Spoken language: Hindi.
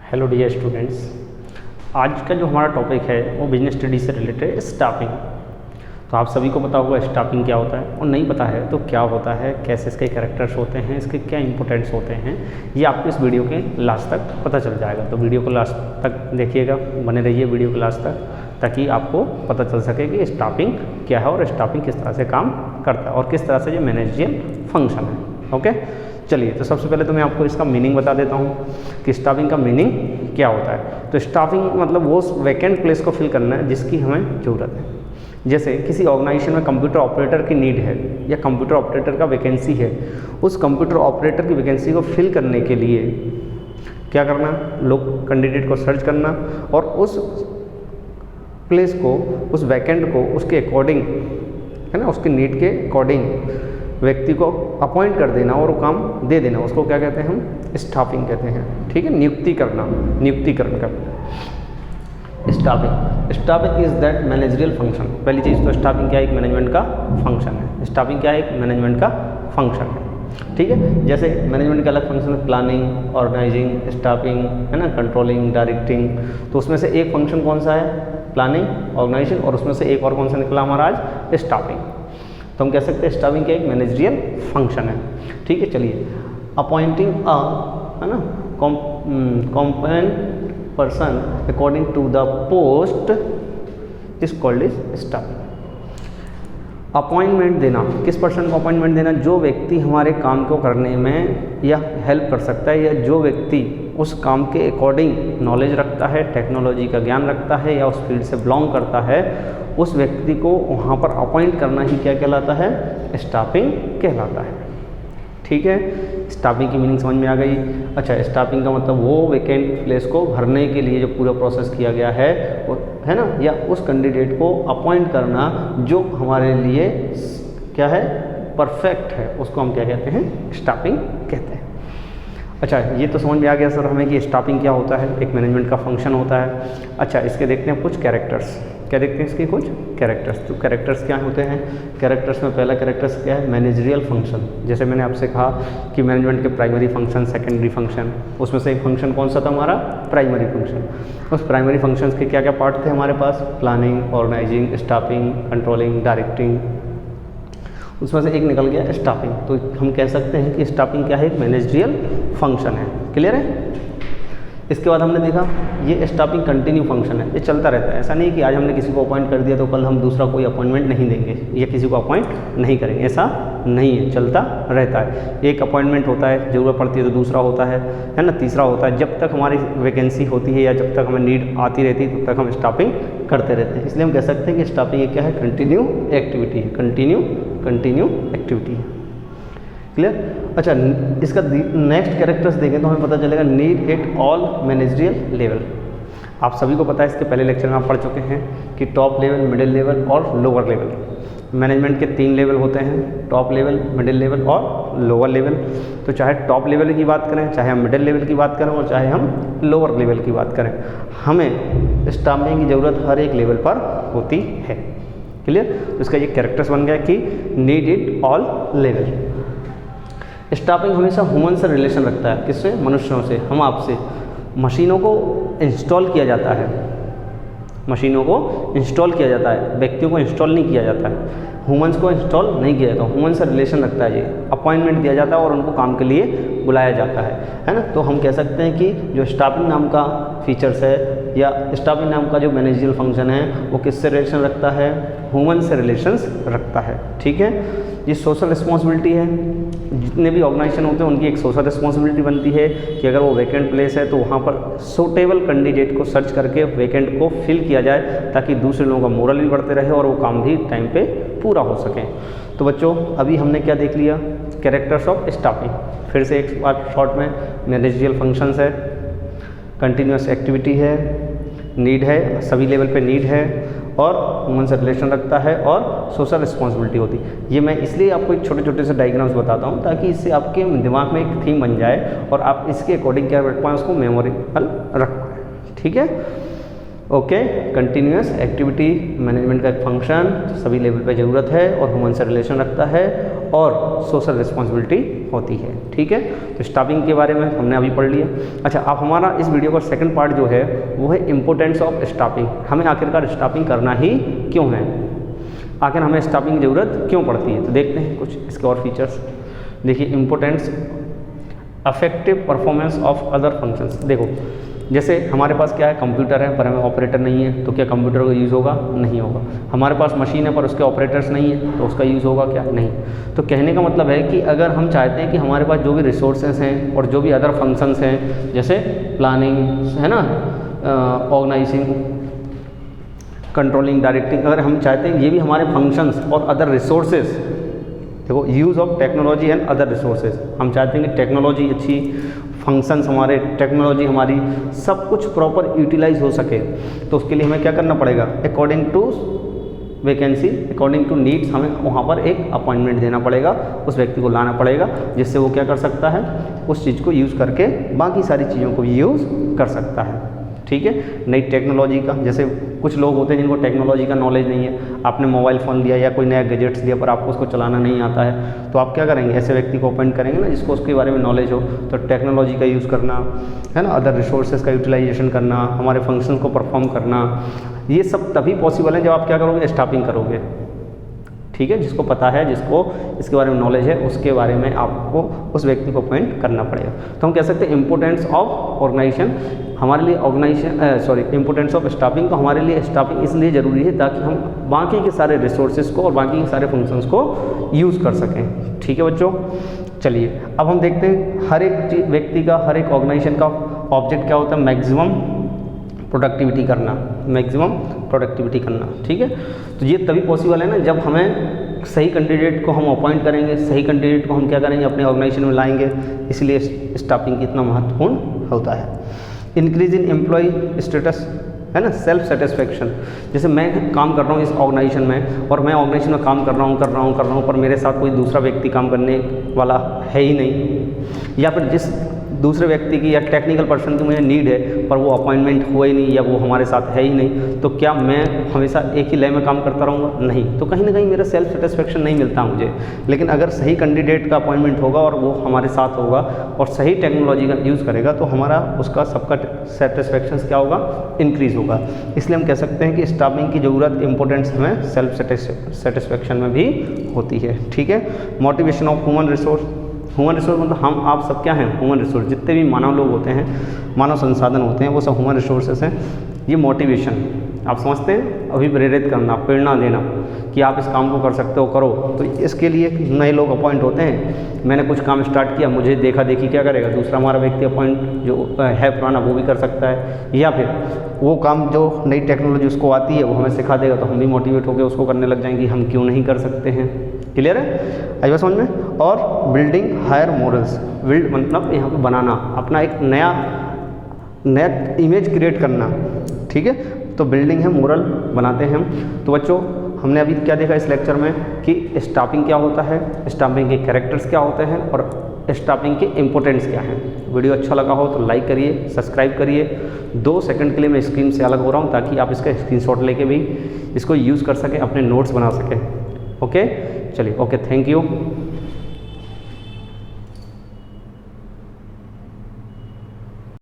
हेलो डियर स्टूडेंट्स, आज का जो हमारा टॉपिक है वो बिजनेस स्टडी से रिलेटेड है स्टाफिंग। तो आप सभी को पता होगा स्टाफिंग क्या होता है, और नहीं पता है तो क्या होता है, कैसे इसके कैरेक्टर्स होते हैं, इसके क्या इंपॉर्टेंट्स होते हैं, ये आपको इस वीडियो के लास्ट तक पता चल जाएगा। तो वीडियो को लास्ट तक देखिएगा, बने रहिए वीडियो के लास्ट तक, ताकि आपको पता चल सके कि स्टाफिंग क्या है और स्टाफिंग किस तरह से काम करता है और किस तरह से ये मैनेजरियल फंक्शन है। ओके, चलिए तो सबसे पहले तो मैं आपको इसका मीनिंग बता देता हूँ कि स्टाफिंग का मीनिंग क्या होता है। तो स्टाफिंग मतलब वो वैकेंट प्लेस को फिल करना है जिसकी हमें ज़रूरत है। जैसे किसी ऑर्गेनाइजेशन में कंप्यूटर ऑपरेटर की नीड है या कंप्यूटर ऑपरेटर का वैकेंसी है, उस कंप्यूटर ऑपरेटर की वैकेंसी को फिल करने के लिए क्या करना, लोग कैंडिडेट को सर्च करना और उस प्लेस को, उस वैकेंट को उसके अकॉर्डिंग, है ना, उसकी नीड के अकॉर्डिंग व्यक्ति को अपॉइंट कर देना और वो काम दे देना। उसको क्या कहते हैं, हम स्टाफिंग कहते हैं। ठीक है, नियुक्ति करना, नियुक्तिकरण करना। Staffing is that managerial function. पहली चीज़ तो स्टाफिंग क्या है, एक मैनेजमेंट का फंक्शन है। स्टाफिंग क्या है, एक मैनेजमेंट का फंक्शन है। ठीक है, जैसे मैनेजमेंट का अलग फंक्शन है प्लानिंग, ऑर्गेनाइजिंग, स्टाफिंग, है ना, कंट्रोलिंग, डायरेक्टिंग। तो उसमें से एक फंक्शन कौन सा है, प्लानिंग, ऑर्गेनाइजेशन, और उसमें से एक और कौन सा निकला हमारा आज, स्टाफिंग। तो हम कह सकते हैं स्टाफिंग क्या एक मैनेजरियल फंक्शन है। ठीक है, चलिए अपॉइंटिंग अ, है ना, competent person according to the post is called is staffing. Appointment देना, किस पर्सन को अपॉइंटमेंट देना, जो व्यक्ति हमारे काम को करने में या हेल्प कर सकता है, या जो व्यक्ति उस काम के अकॉर्डिंग नॉलेज रखता है, टेक्नोलॉजी का ज्ञान रखता है या उस फील्ड से बिलोंग करता है, उस व्यक्ति को वहाँ पर अपॉइंट करना ही क्या कहलाता है, स्टाफिंग कहलाता है। ठीक है, स्टाफिंग की मीनिंग समझ में आ गई। अच्छा, स्टाफिंग का मतलब वो वैकेंट प्लेस को भरने के लिए जो पूरा प्रोसेस किया गया है वो, है ना, या उस कैंडिडेट को अपॉइंट करना जो हमारे लिए क्या है, परफेक्ट है, उसको हम क्या कहते हैं, स्टाफिंग कहते हैं। अच्छा, ये तो समझ में आ गया सर हमें कि स्टाफिंग क्या होता है, एक मैनेजमेंट का फंक्शन होता है। अच्छा, इसके देखते हैं कुछ कैरेक्टर्स। क्या देखते हैं इसके कुछ कैरेक्टर्स। तो कैरेक्टर्स क्या होते हैं, कैरेक्टर्स में पहला कैरेक्टर्स क्या है, मैनेजरियल फंक्शन। जैसे मैंने आपसे कहा कि मैनेजमेंट के प्राइमरी फंक्शन, सेकेंडरी फंक्शन, उसमें से एक फंक्शन कौन सा था हमारा, प्राइमरी फंक्शन। उस प्राइमरी फंक्शंस के क्या क्या पार्ट थे हमारे पास, planning, organising, staffing, controlling, directing. उसमें से एक निकल गया स्टाफिंग। तो हम कह सकते हैं कि स्टाफिंग क्या है, एक मैनेजरियल फंक्शन है। क्लियर है। इसके बाद हमने देखा ये स्टाफिंग कंटिन्यू फंक्शन है, ये चलता रहता है। ऐसा नहीं कि आज हमने किसी को अपॉइंट कर दिया तो कल हम दूसरा कोई अपॉइंटमेंट नहीं देंगे या किसी को अपॉइंट नहीं करेंगे, ऐसा नहीं है, चलता रहता है। एक अपॉइंटमेंट होता है, ज़रूरत पड़ती है तो दूसरा होता है ना, तीसरा होता है। जब तक हमारी वैकेंसी होती है या जब तक हमें नीड आती रहती है तब तक हम स्टाफिंग करते रहते हैं। इसलिए हम कह सकते हैं कि स्टाफिंग ये क्या है, कंटिन्यू एक्टिविटी है, कंटिन्यू एक्टिविटी है। क्लियर। अच्छा, इसका नेक्स्ट कैरेक्टर्स देखें तो हमें पता चलेगा need at all managerial level. आप सभी को पता है, इसके पहले लेक्चर में आप पढ़ चुके हैं कि टॉप लेवल, मिडिल लेवल और लोअर लेवल। मैनेजमेंट के 3 लेवल होते हैं, टॉप लेवल, मिडिल लेवल और लोअर लेवल। तो चाहे टॉप लेवल की बात करें, चाहे हम मिडिल लेवल की बात करें और चाहे हम लोअर लेवल की बात करें, हमें स्टाफिंग की ज़रूरत हर एक लेवल पर होती है। क्लियर। तो इसका ये कैरेक्टर्स बन गया कि need it all level. Staffing हमेशा ह्यूमन से रिलेशन रखता है, किससे, मनुष्यों से, हम आपसे। मशीनों को इंस्टॉल किया जाता है, मशीनों को इंस्टॉल किया जाता है, व्यक्तियों को इंस्टॉल नहीं किया जाता है, ह्यूमंस को इंस्टॉल नहीं किया जाता। ह्यूमन से रिलेशन रखता है, ये अपॉइंटमेंट दिया जाता है और उनको काम के लिए बुलाया जाता है ना। तो हम कह सकते हैं कि जो स्टाफिंग नाम का फीचर्स है या स्टाफिंग नाम का जो मैनेजरियल फंक्शन है वो किससे रिलेशन रखता है, ह्यूमन से रिलेशंस रखता है। ठीक है, ये सोशल रिस्पॉन्सिबिलिटी है। जितने भी ऑर्गेनाइजेशन होते हैं उनकी एक सोशल रिस्पॉन्सिबिलिटी बनती है कि अगर वो वैकेंट प्लेस है तो वहाँ पर सूटेबल कैंडिडेट को सर्च करके वैकेंट को फिल किया जाए, ताकि दूसरे लोगों का मोरल भी बढ़ते रहे और वो काम भी टाइम पे पूरा हो सके। तो बच्चों, अभी हमने क्या देख लिया, कैरेक्टर्स ऑफ स्टाफिंग। फिर से एक बार शॉर्ट में, मैनेजरियल फंक्शंस है, कंटिन्यूस एक्टिविटी है, नीड है, सभी लेवल पे नीड है, और ह्यूमन से रिलेशन रखता है, और सोशल रिस्पॉन्सिबिलिटी होती है। ये मैं इसलिए आपको एक छोटे छोटे से डायग्राम्स बताता हूँ ताकि इससे आपके दिमाग में एक थीम बन जाए और आप इसके अकॉर्डिंग क्या रख पाएँ, उसको मेमोरेबल रख पाएँ। ठीक है, ओके। कंटिन्यूस एक्टिविटी मैनेजमेंट का एक फंक्शन, सभी लेवल पे ज़रूरत है और ह्यूमन से रिलेशन रखता है, और सोशल रिस्पॉन्सिबिलिटी होती है। ठीक है, तो स्टाफिंग के बारे में हमने अभी पढ़ लिया। अच्छा, अब हमारा इस वीडियो का सेकंड पार्ट जो है वो है इम्पोर्टेंस ऑफ स्टाफिंग। हमें आखिरकार स्टाफिंग करना ही क्यों है, आखिर हमें स्टाफिंग की ज़रूरत क्यों पड़ती है। तो देखते हैं कुछ इसके और फीचर्स। देखिए, importance affective performance of other functions. देखो, जैसे हमारे पास क्या है, कंप्यूटर है पर हमें ऑपरेटर नहीं है, तो क्या कंप्यूटर का यूज़ होगा? नहीं होगा। हमारे पास मशीन है पर उसके ऑपरेटर्स नहीं है, तो उसका यूज़ होगा क्या? नहीं। तो कहने का मतलब है कि अगर हम चाहते हैं कि हमारे पास जो भी रिसोर्सेज हैं और जो भी अदर फंक्शंस हैं, जैसे प्लानिंग है ना, ऑर्गेनाइजिंग, कंट्रोलिंग, डायरेक्टिंग, अगर हम चाहते हैं ये भी हमारे फंक्शंस और अदर रिसोर्सेज, देखो use of technology and other resources, हम चाहते हैं कि टेक्नोलॉजी अच्छी, फंक्शंस हमारे, टेक्नोलॉजी हमारी सब कुछ प्रॉपर यूटिलाइज हो सके, तो उसके लिए हमें क्या करना पड़ेगा? According to vacancy, according to needs, हमें वहाँ पर एक अपॉइंटमेंट देना पड़ेगा, उस व्यक्ति को लाना पड़ेगा, जिससे वो क्या कर सकता है, उस चीज़ को यूज़ करके बाकी सारी चीज़ों को भी यूज़ कर सकता है। ठीक है, नई टेक्नोलॉजी का, जैसे कुछ लोग होते हैं जिनको टेक्नोलॉजी का नॉलेज नहीं है, आपने मोबाइल फ़ोन लिया या कोई नया गैजेट्स लिया पर आपको उसको चलाना नहीं आता है, तो आप क्या करेंगे? ऐसे व्यक्ति को अपॉइंट करेंगे ना जिसको उसके बारे में नॉलेज हो। तो टेक्नोलॉजी का यूज़ करना है ना, अदर रिसोर्सेज का यूटिलाइजेशन करना, हमारे फंक्शन को परफॉर्म करना, ये सब तभी पॉसिबल है जब आप क्या करोगे? स्टाफिंग करोगे। ठीक है, जिसको पता है, जिसको इसके बारे में नॉलेज है, उसके बारे में आपको उस व्यक्ति को अपॉइंट करना पड़ेगा। तो हम कह सकते हैं इम्पोर्टेंस ऑफ ऑर्गेनाइजेशन हमारे लिए, इम्पोर्टेंस ऑफ स्टाफिंग, तो हमारे लिए स्टाफिंग इसलिए ज़रूरी है ताकि हम बाकी के सारे रिसोर्सेज को और बाकी के सारे फंक्शंस को यूज़ कर सकें। ठीक है बच्चों, चलिए अब हम देखते हैं हर एक व्यक्ति का, हर एक ऑर्गेनाइजेशन का ऑब्जेक्ट क्या होता है? मैक्सिमम प्रोडक्टिविटी करना, मैक्सिमम प्रोडक्टिविटी करना। ठीक है, तो ये तभी पॉसिबल है ना जब हमें सही कैंडिडेट को हम अपॉइंट करेंगे, सही कैंडिडेट को हम क्या करेंगे? अपने ऑर्गेनाइजेशन में लाएंगे, इसलिए स्टाफिंग इतना महत्वपूर्ण होता है। इंक्रीज इन एम्प्लॉय स्टेटस, है ना, सेल्फ सेटिस्फेक्शन। जैसे मैं काम कर रहा हूँ इस ऑर्गेनाइजेशन में और मैं ऑर्गेनाइजेशन में काम कर रहा हूँ पर मेरे साथ कोई दूसरा व्यक्ति काम करने वाला है ही नहीं, या फिर जिस दूसरे व्यक्ति की या टेक्निकल पर्सन की मुझे नीड है पर वो अपॉइंटमेंट हुआ ही नहीं या वो हमारे साथ है ही नहीं, तो क्या मैं हमेशा एक ही लय में काम करता रहूँगा? नहीं। तो कहीं ना कहीं मेरा सेल्फ सेटिस्फेक्शन नहीं मिलता मुझे। लेकिन अगर सही कैंडिडेट का अपॉइंटमेंट होगा और वो हमारे साथ होगा और सही टेक्नोलॉजी का यूज़ करेगा, तो हमारा उसका सबका सेटिस्फेक्शन क्या होगा? इंक्रीज़ होगा। इसलिए हम कह सकते हैं कि स्टाफिंग की ज़रूरत, इंपॉर्टेंस हमें सेल्फ सेटिस्फेक्शन में भी होती है। ठीक है, motivation of human resource. Human resource मतलब हम आप सब क्या हैं? Human resource. जितने भी मानव लोग होते हैं, मानव संसाधन होते हैं, वो सब ह्यूमन रिसोर्सेस हैं। ये मोटिवेशन आप समझते हैं, अभिप्रेरित करना, प्रेरणा देना कि आप इस काम को कर सकते हो, करो। तो इसके लिए नए लोग अपॉइंट होते हैं। मैंने कुछ काम स्टार्ट किया, मुझे देखा देखी क्या करेगा? दूसरा हमारा व्यक्ति अपॉइंट जो है पुराना वो भी कर सकता है, या फिर वो काम जो नई टेक्नोलॉजी उसको आती है वो हमें सिखा देगा, तो हम भी मोटिवेट होकर उसको करने लग जाएंगे, हम क्यों नहीं कर सकते हैं। क्लियर है? आई बात समझ में? और बिल्डिंग हायर मोरल्स। बिल्ड मतलब यहाँ पे बनाना, अपना एक नया इमेज क्रिएट करना। ठीक है, तो बिल्डिंग है, मोरल बनाते हैं हम। तो बच्चों हमने अभी क्या देखा इस लेक्चर में कि स्टाफिंग क्या होता है, स्टाफिंग के कैरेक्टर्स क्या होते हैं और स्टाफिंग के इम्पोर्टेंस क्या हैं। वीडियो अच्छा लगा हो तो लाइक करिए, सब्सक्राइब करिए। 2 सेकंड के लिए मैं स्क्रीन से अलग हो रहा हूँ ताकि आप इसका स्क्रीनशॉट लेके भी इसको यूज़ कर सकें, अपने नोट्स बना सकें। ओके, चलिए, ओके, थैंक यू।